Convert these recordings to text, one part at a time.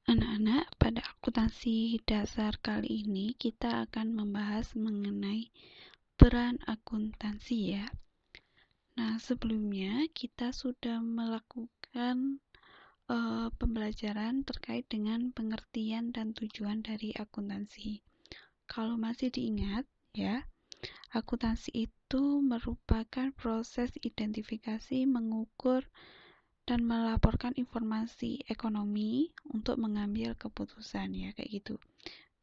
Anak-anak, pada akuntansi dasar kali ini kita akan membahas mengenai peran akuntansi ya. Nah, sebelumnya kita sudah melakukan pembelajaran terkait dengan pengertian dan tujuan dari akuntansi. Kalau masih diingat ya, akuntansi itu merupakan proses identifikasi, mengukur, dan melaporkan informasi ekonomi untuk mengambil keputusan ya, kayak gitu.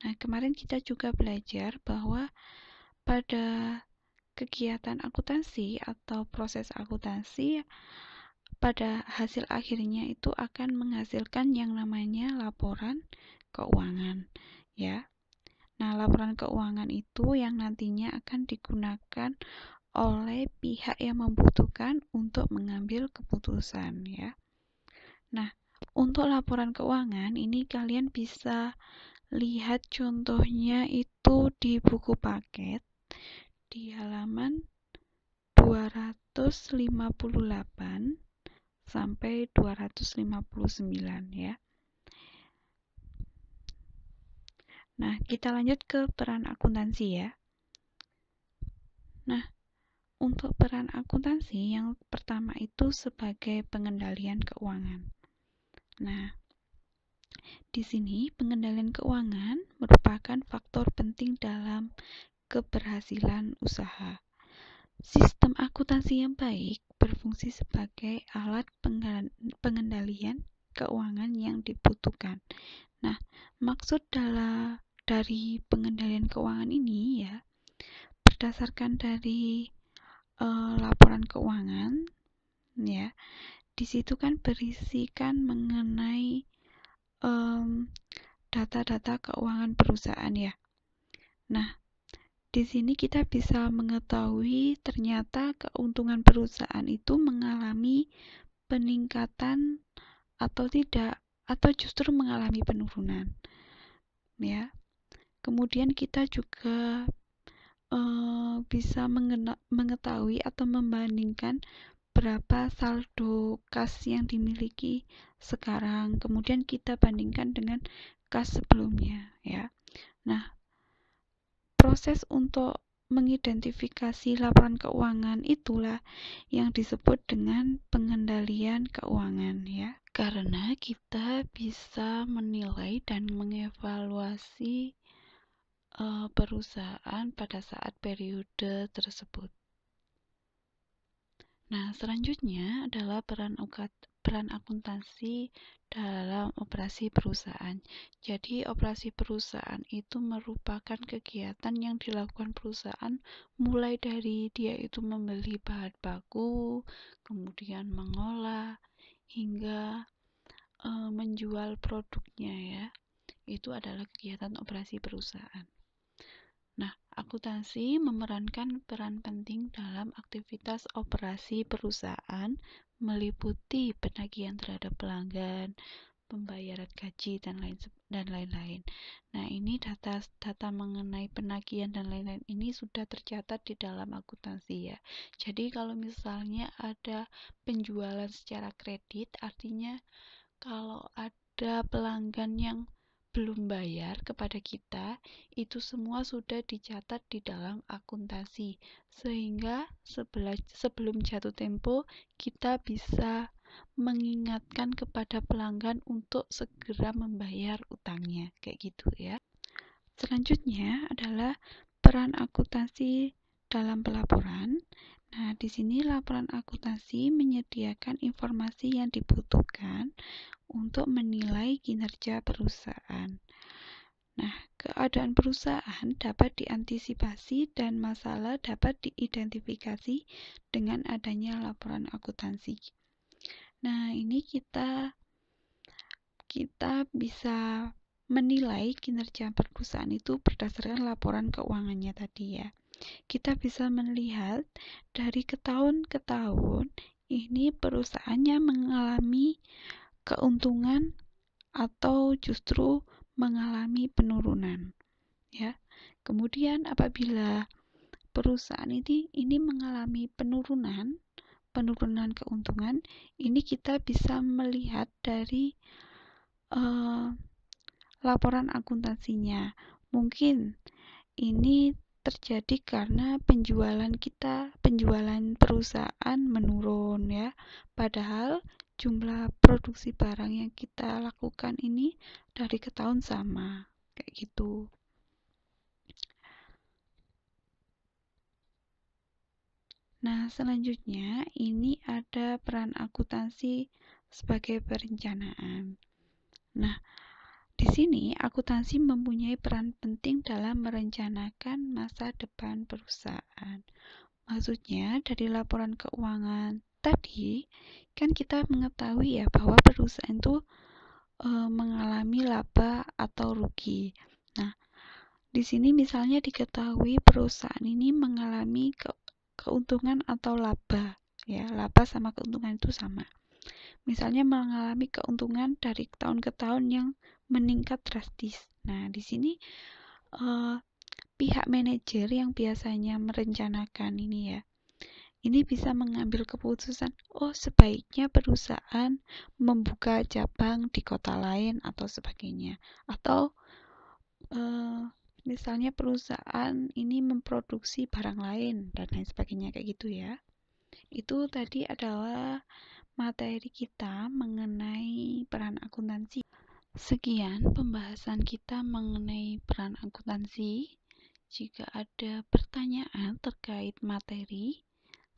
Nah, kemarin kita juga belajar bahwa pada kegiatan akuntansi atau proses akuntansi, pada hasil akhirnya itu akan menghasilkan yang namanya laporan keuangan ya. Nah, laporan keuangan itu yang nantinya akan digunakan oleh pihak yang membutuhkan untuk mengambil keputusan ya. Nah, untuk laporan keuangan ini kalian bisa lihat contohnya itu di buku paket di halaman 258 sampai 259 ya. Nah, kita lanjut ke peran akuntansi ya. Nah, untuk peran akuntansi yang pertama itu sebagai pengendalian keuangan. Nah, di sini pengendalian keuangan merupakan faktor penting dalam keberhasilan usaha. Sistem akuntansi yang baik berfungsi sebagai alat pengendalian keuangan yang dibutuhkan. Nah, maksud dari pengendalian keuangan ini ya, berdasarkan dari laporan keuangan ya, di situ kan berisikan mengenai data-data keuangan perusahaan ya. Nah, di sini kita bisa mengetahui ternyata keuntungan perusahaan itu mengalami peningkatan atau tidak, atau justru mengalami penurunan ya. Kemudian kita juga bisa mengetahui atau membandingkan berapa saldo kas yang dimiliki sekarang, kemudian kita bandingkan dengan kas sebelumnya ya. Nah, proses untuk mengidentifikasi laporan keuangan itulah yang disebut dengan pengendalian keuangan ya. Karena kita bisa menilai dan mengevaluasi perusahaan pada saat periode tersebut. Nah, selanjutnya adalah peran akuntansi dalam operasi perusahaan. Jadi, operasi perusahaan itu merupakan kegiatan yang dilakukan perusahaan mulai dari dia itu membeli bahan baku, kemudian mengolah, hingga menjual produknya ya. Itu adalah kegiatan operasi perusahaan. Nah, akuntansi memerankan peran penting dalam aktivitas operasi perusahaan, meliputi penagihan terhadap pelanggan, pembayaran gaji, dan lain-lain. Nah, ini data mengenai penagihan dan lain-lain ini sudah tercatat di dalam akuntansi ya. Jadi, kalau misalnya ada penjualan secara kredit, artinya kalau ada pelanggan yang belum bayar kepada kita, itu semua sudah dicatat di dalam akuntansi, sehingga sebelum jatuh tempo kita bisa mengingatkan kepada pelanggan untuk segera membayar utangnya, kayak gitu ya. Selanjutnya adalah peran akuntansi dalam pelaporan. Nah, di sini laporan akuntansi menyediakan informasi yang dibutuhkan untuk menilai kinerja perusahaan. Nah, keadaan perusahaan dapat diantisipasi dan masalah dapat diidentifikasi dengan adanya laporan akuntansi. Nah, ini kita bisa menilai kinerja perusahaan itu berdasarkan laporan keuangannya tadi ya. Kita bisa melihat dari tahun ke tahun ini perusahaannya mengalami keuntungan atau justru mengalami penurunan ya. Kemudian apabila perusahaan ini mengalami penurunan keuntungan, ini kita bisa melihat dari laporan akuntansinya. Mungkin ini terjadi karena penjualan perusahaan menurun ya. Padahal jumlah produksi barang yang kita lakukan ini dari ke tahun sama, kayak gitu. Nah, selanjutnya ini ada peran akuntansi sebagai perencanaan. Nah, di sini akuntansi mempunyai peran penting dalam merencanakan masa depan perusahaan. Maksudnya dari laporan keuangan tadi kan kita mengetahui ya bahwa perusahaan itu mengalami laba atau rugi. Nah, di sini misalnya diketahui perusahaan ini mengalami keuntungan atau laba, ya, laba sama keuntungan itu sama. Misalnya mengalami keuntungan dari tahun ke tahun yang meningkat drastis. Nah, di sini pihak manajer yang biasanya merencanakan ini ya, ini bisa mengambil keputusan, oh sebaiknya perusahaan membuka cabang di kota lain atau sebagainya. Atau misalnya perusahaan ini memproduksi barang lain dan lain sebagainya kayak gitu ya. Itu tadi adalah materi kita mengenai peran akuntansi. Sekian pembahasan kita mengenai peran akuntansi. Jika ada pertanyaan terkait materi,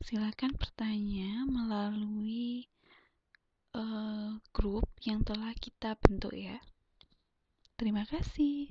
silakan bertanya melalui grup yang telah kita bentuk ya. Terima kasih.